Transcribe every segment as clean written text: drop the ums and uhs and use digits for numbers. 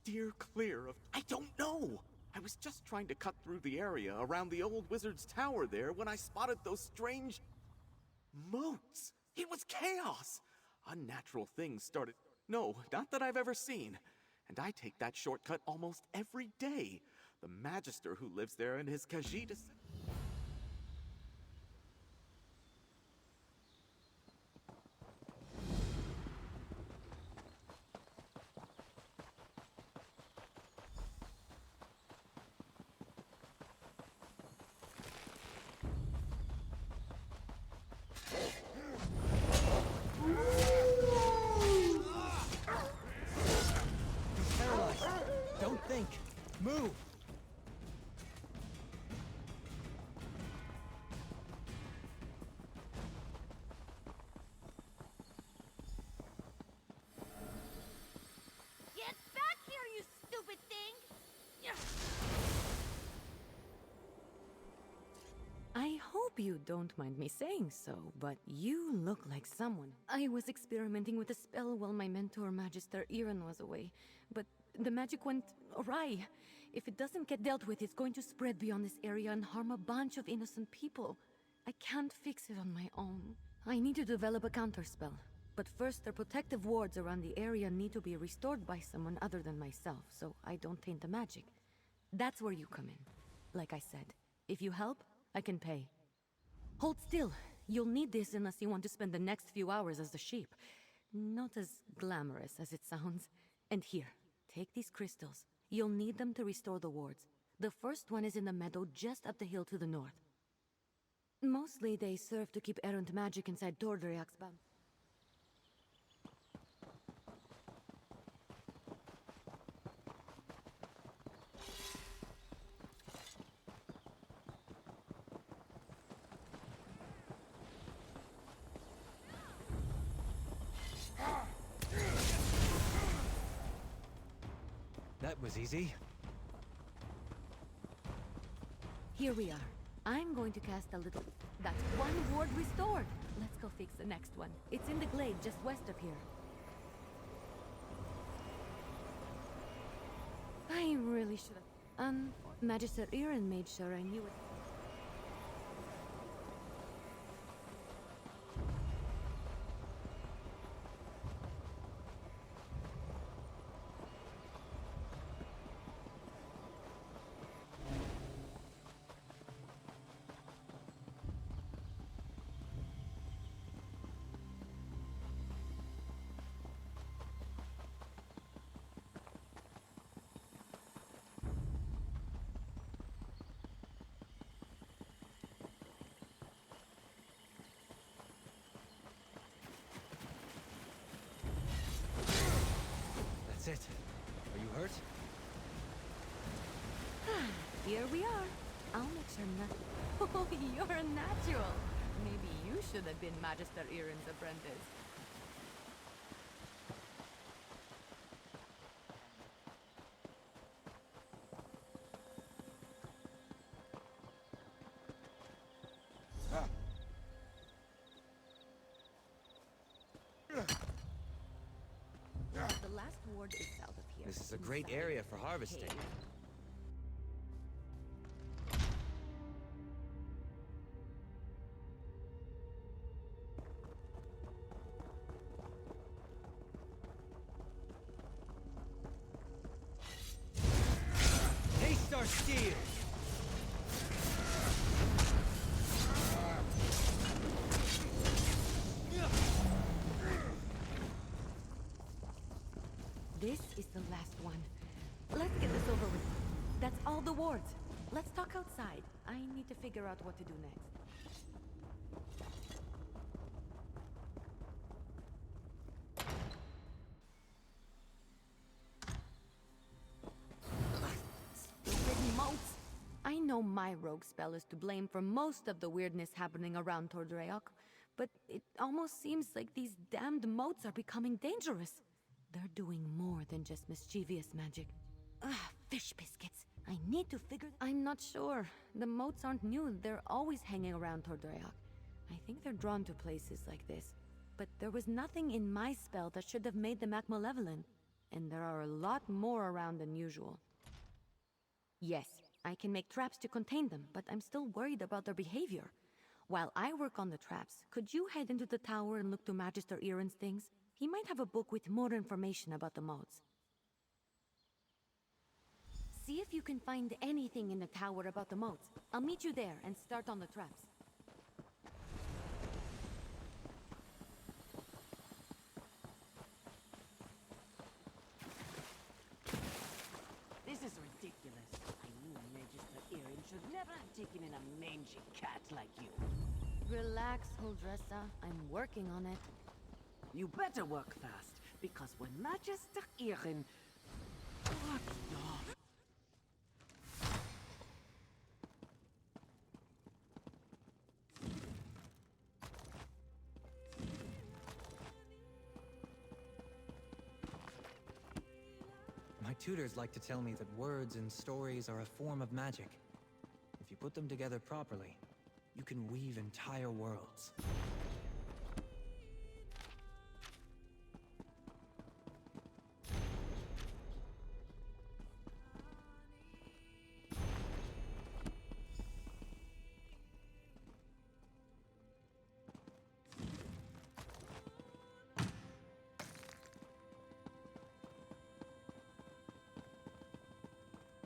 steer clear of... I don't know! I was just trying to cut through the area around the old wizard's tower there when I spotted those strange... moats! It was chaos! Unnatural things started... No, not that I've ever seen. And I take that shortcut almost every day. The Magister who lives there and his Khajiit... Don't think. Move! Get back here, you stupid thing! I hope you don't mind me saying so, but you look like someone. I was experimenting with a spell while my mentor, Magister Iran, was away, but the magic went awry. If it doesn't get dealt with, it's going to spread beyond this area and harm a bunch of innocent people. I can't fix it on my own. I need to develop a counterspell. But first, the protective wards around the area need to be restored by someone other than myself, so I don't taint the magic. That's where you come in. Like I said, if you help, I can pay. Hold still. You'll need this unless you want to spend the next few hours as a sheep. Not as glamorous as it sounds. And here, take these crystals. You'll need them to restore the wards. The first one is in the meadow just up the hill to the north. Mostly they serve to keep errant magic inside Tordriak's bound. That was easy. Here we are. I'm going to cast a little... That's one ward restored! Let's go fix the next one. It's in the glade just west of here. I really should have... Magister Iran made sure I knew it. That's it. Are you hurt? Here we are. I'll make sure nothing... Oh, you're a natural. Maybe you should have been Magister Iran's apprentice. The last ward is south of here. This is a great area for harvesting. Taste our steel! This is the last one. Let's get this over with. That's all the wards. Let's talk outside. I need to figure out what to do next. Stupid moats! I know my rogue spell is to blame for most of the weirdness happening around Tordreok, but it almost seems like these damned moats are becoming dangerous. They're doing more than just mischievous magic. Fish biscuits. I need to figure... I'm not sure. The moats aren't new. They're always hanging around Tordreok. I think they're drawn to places like this. But there was nothing in my spell that should have made them act malevolent. and there are a lot more around than usual. Yes, I can make traps to contain them, but I'm still worried about their behavior. While I work on the traps, could you head into the tower and look to Magister Iren's things? He might have a book with more information about the modes. See if you can find anything in the tower about the modes. I'll meet you there and start on the traps. This is ridiculous. I knew Magister Iren should never have taken in a mangy cat like you. Relax, Huldressa. I'm working on it. You better work fast, because when Magister Iren... What the... My tutors like to tell me that words and stories are a form of magic. If you put them together properly, you can weave entire worlds.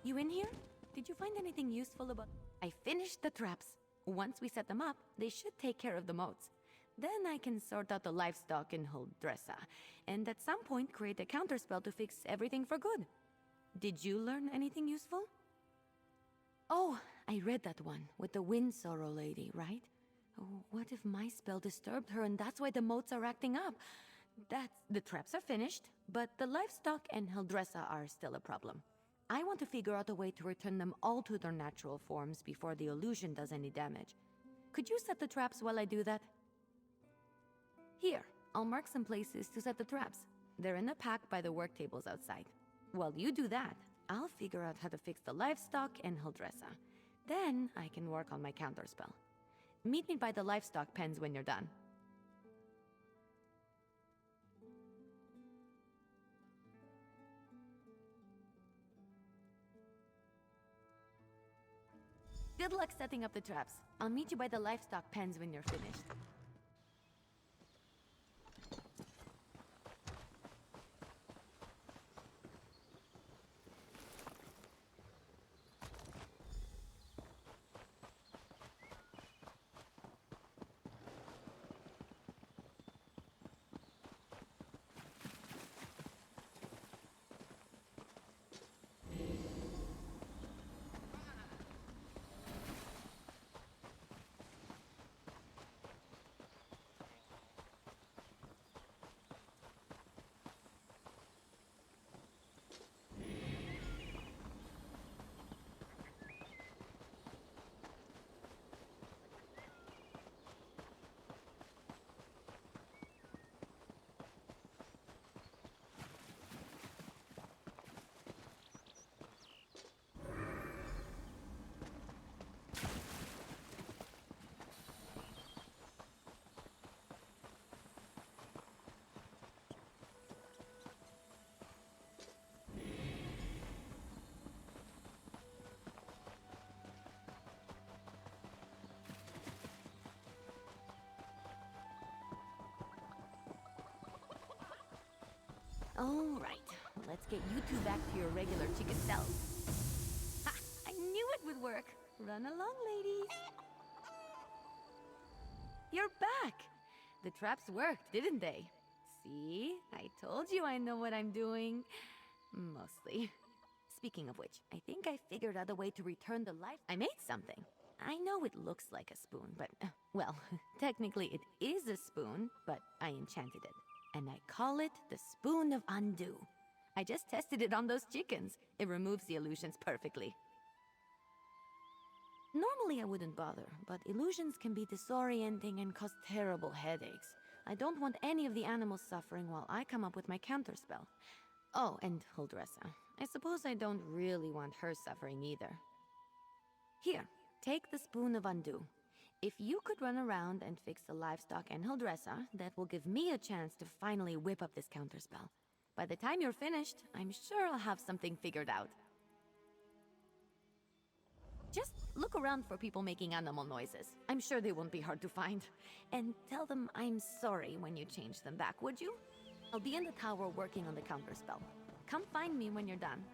You in here? Did you find anything useful about... I finished the traps. Once we set them up, they should take care of the moats. Then I can sort out the livestock in Huldressa, and at some point create a counterspell to fix everything for good. Did you learn anything useful? Oh, I read that one, with the Wind Sorrow lady, right? Oh, what if my spell disturbed her and that's why the moats are acting up? The traps are finished, but the livestock and Huldressa are still a problem. I want to figure out a way to return them all to their natural forms before the illusion does any damage. Could you set the traps while I do that? Here, I'll mark some places to set the traps. They're in a pack by the work tables outside. While you do that, I'll figure out how to fix the livestock and Huldressa. Then I can work on my counterspell. Meet me by the livestock pens when you're done. Good luck setting up the traps. I'll meet you by the livestock pens when you're finished. All right, let's get you two back to your regular chicken selves. Ha! I knew it would work. Run along, ladies. You're back. The traps worked, didn't they? See? I told you I know what I'm doing. Mostly. Speaking of which, I think I figured out a way to return the life. I made something. I know it looks like a spoon, but, well, technically it is a spoon, but I enchanted it. And I call it the Spoon of Undo. I just tested it on those chickens. It removes the illusions perfectly. Normally I wouldn't bother, but illusions can be disorienting and cause terrible headaches. I don't want any of the animals suffering while I come up with my counterspell. Oh, and Huldressa. I suppose I don't really want her suffering either. Here, take the Spoon of Undo. If you could run around and fix the livestock and Huldressa, that will give me a chance to finally whip up this counterspell. By the time you're finished, I'm sure I'll have something figured out. Just look around for people making animal noises. I'm sure they won't be hard to find. And tell them I'm sorry when you change them back, would you? I'll be in the tower working on the counterspell. Come find me when you're done.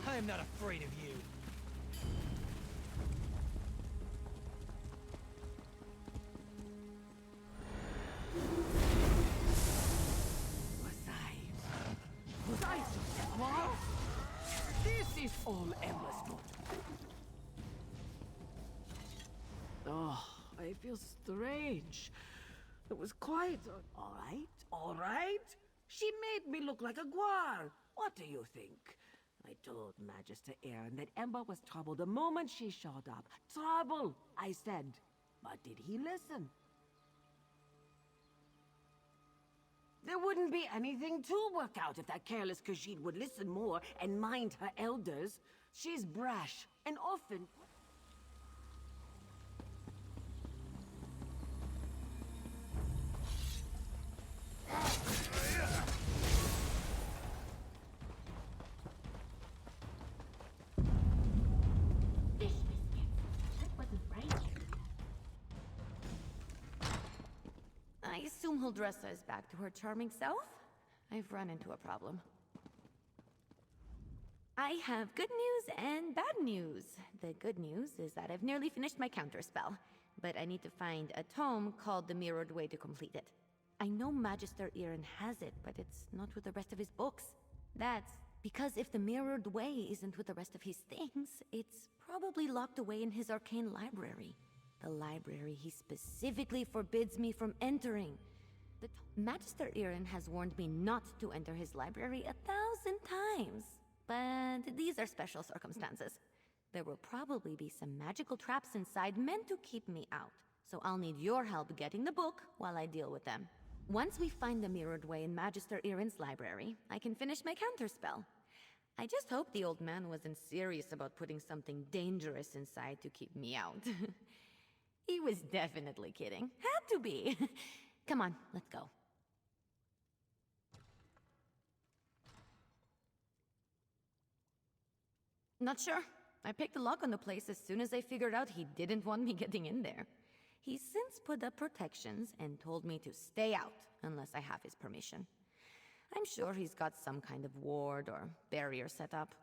I am not afraid of you. Was I so small? This is all Emma's fault. Oh, I feel strange. It was quiet. All right. She made me look like a guar. What do you think? I told Magister Aaron that Ember was trouble the moment she showed up. Trouble, I said. But did he listen? There wouldn't be anything to work out if that careless Khajiit would listen more and mind her elders. She's brash and often... I assume he'll dress us back to her charming self? I've run into a problem. I have good news and bad news. The good news is that I've nearly finished my counterspell, but I need to find a tome called The Mirrored Way to complete it. I know Magister Aaron has it, but it's not with the rest of his books. That's because if the Mirrored Way isn't with the rest of his things, it's probably locked away in his arcane library. The library he specifically forbids me from entering. Magister Aaron has warned me not to enter his library 1,000 times. But these are special circumstances. There will probably be some magical traps inside meant to keep me out. So I'll need your help getting the book while I deal with them. Once we find the Mirrored Way in Magister Aaron's library, I can finish my counterspell. I just hope the old man wasn't serious about putting something dangerous inside to keep me out. He was definitely kidding. Had to be. Come on, let's go. Not sure. I picked the lock on the place as soon as I figured out he didn't want me getting in there. He's since put up protections and told me to stay out unless I have his permission. I'm sure he's got some kind of ward or barrier set up.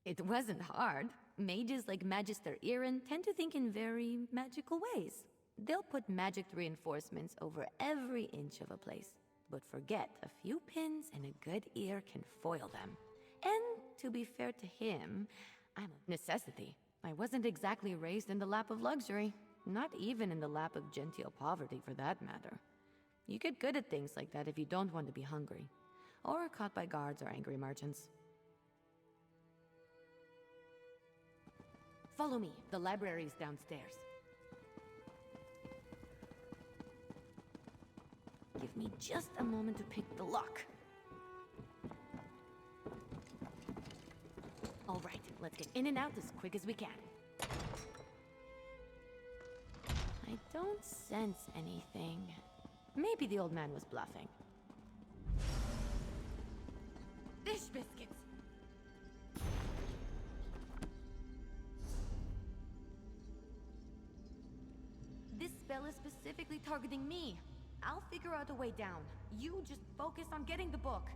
It wasn't hard. Mages like Magister Aaron tend to think in very magical ways. They'll put magicked reinforcements over every inch of a place, but forget a few pins and a good ear can foil them. And to be fair to him, I'm a necessity. I wasn't exactly raised in the lap of luxury, not even in the lap of genteel poverty for that matter. You get good at things like that if you don't want to be hungry, or caught by guards or angry merchants. Follow me. The library's downstairs. Give me just a moment to pick the lock. All right, let's get in and out as quick as we can. I don't sense anything. Maybe the old man was bluffing. Fish biscuits! spell is specifically targeting me. I'll figure out a way down. You just focus on getting the book.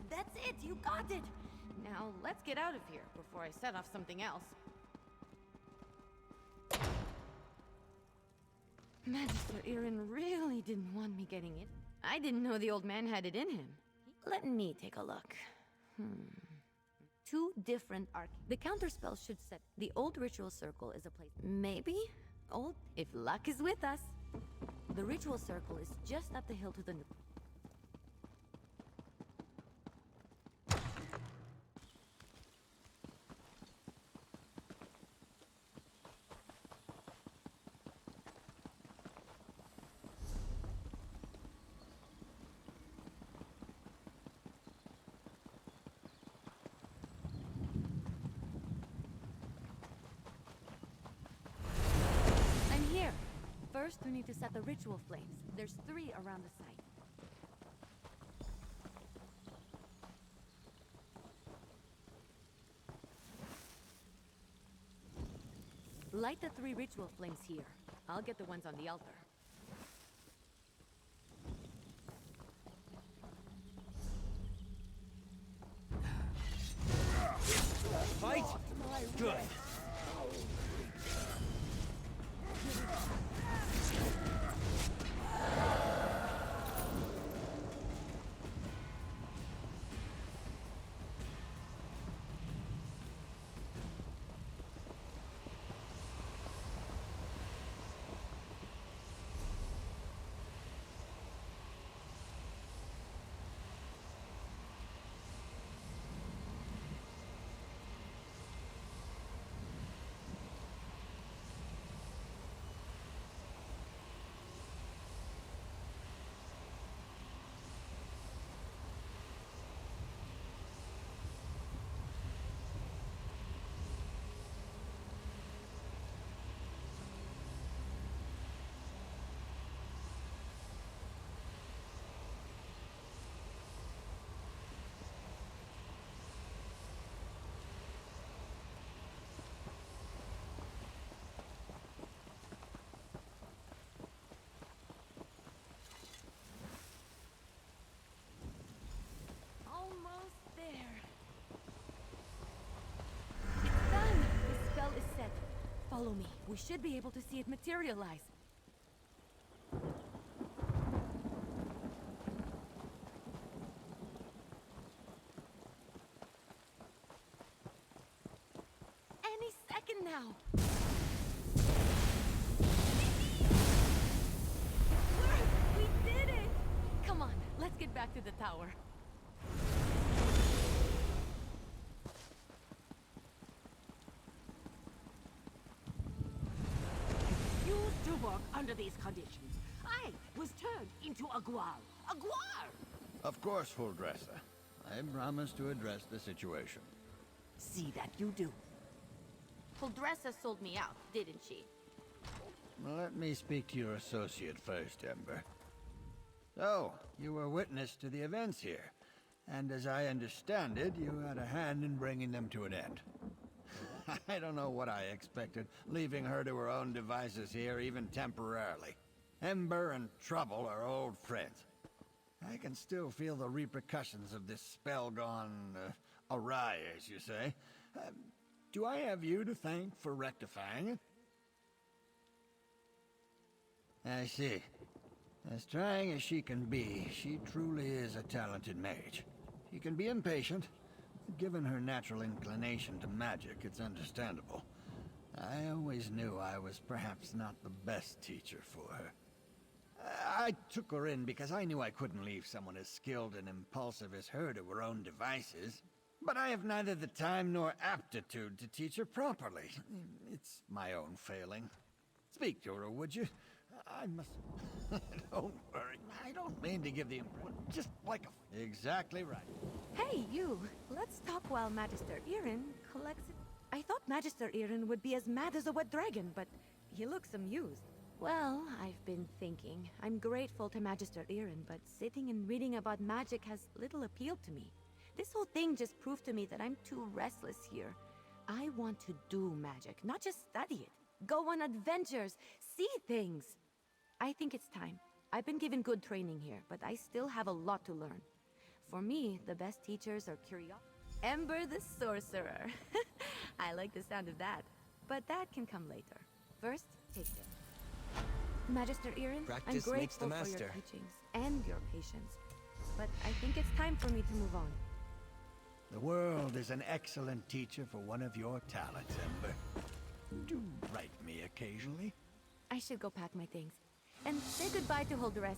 That's it, you got it! Now, let's get out of here before I set off something else. Magister Irin really didn't want me getting it. I didn't know the old man had it in him. Let me take a look. Two different The counterspell should set. The old ritual circle is a place. Maybe? Old, if luck is with us. The ritual circle is just up the hill to the north. First, we need to set the ritual flames. There's 3 around the site. Light the 3 ritual flames here. I'll get the ones on the altar. Fight! Good. Follow me. We should be able to see it materialize. Any second now. We did it! Come on, let's get back to the tower. Work under these conditions. I was turned into a guar. A guar! Of course, full dresser. I promise to address the situation. See that you do. Fuldressa sold me out, didn't she? Let me speak to your associate first, Ember. So, you were witness to the events here, and as I understand it, you had a hand in bringing them to an end. I don't know what I expected, leaving her to her own devices here, even temporarily. Ember and Trouble are old friends. I can still feel the repercussions of this spell gone awry, as you say. Do I have you to thank for rectifying it? I see. As trying as she can be, she truly is a talented mage. She can be impatient. Given her natural inclination to magic, it's understandable. I always knew I was perhaps not the best teacher for her. I took her in because I knew I couldn't leave someone as skilled and impulsive as her to her own devices. But I have neither the time nor aptitude to teach her properly. It's my own failing. Speak to her, would you? I must... Don't worry. I don't mean to give the impression. Just like a... Exactly right. Hey, you! Let's talk while Magister Irin collects it. I thought Magister Irin would be as mad as a wet dragon, but he looks amused. Well, I've been thinking. I'm grateful to Magister Irin, but sitting and reading about magic has little appeal to me. This whole thing just proved to me that I'm too restless here. I want to do magic, not just study it. Go on adventures, see things. I think it's time. I've been given good training here, but I still have a lot to learn. For me, the best teachers are curiosity. Ember the Sorcerer. I like the sound of that. But that can come later. First, take it. Magister Irin, I'm Practice makes the grateful for master. your teachings and your patience. But I think it's time for me to move on. The world is an excellent teacher for one of your talents, Ember. Do write me occasionally. I should go pack my things. And say goodbye to Holdressa.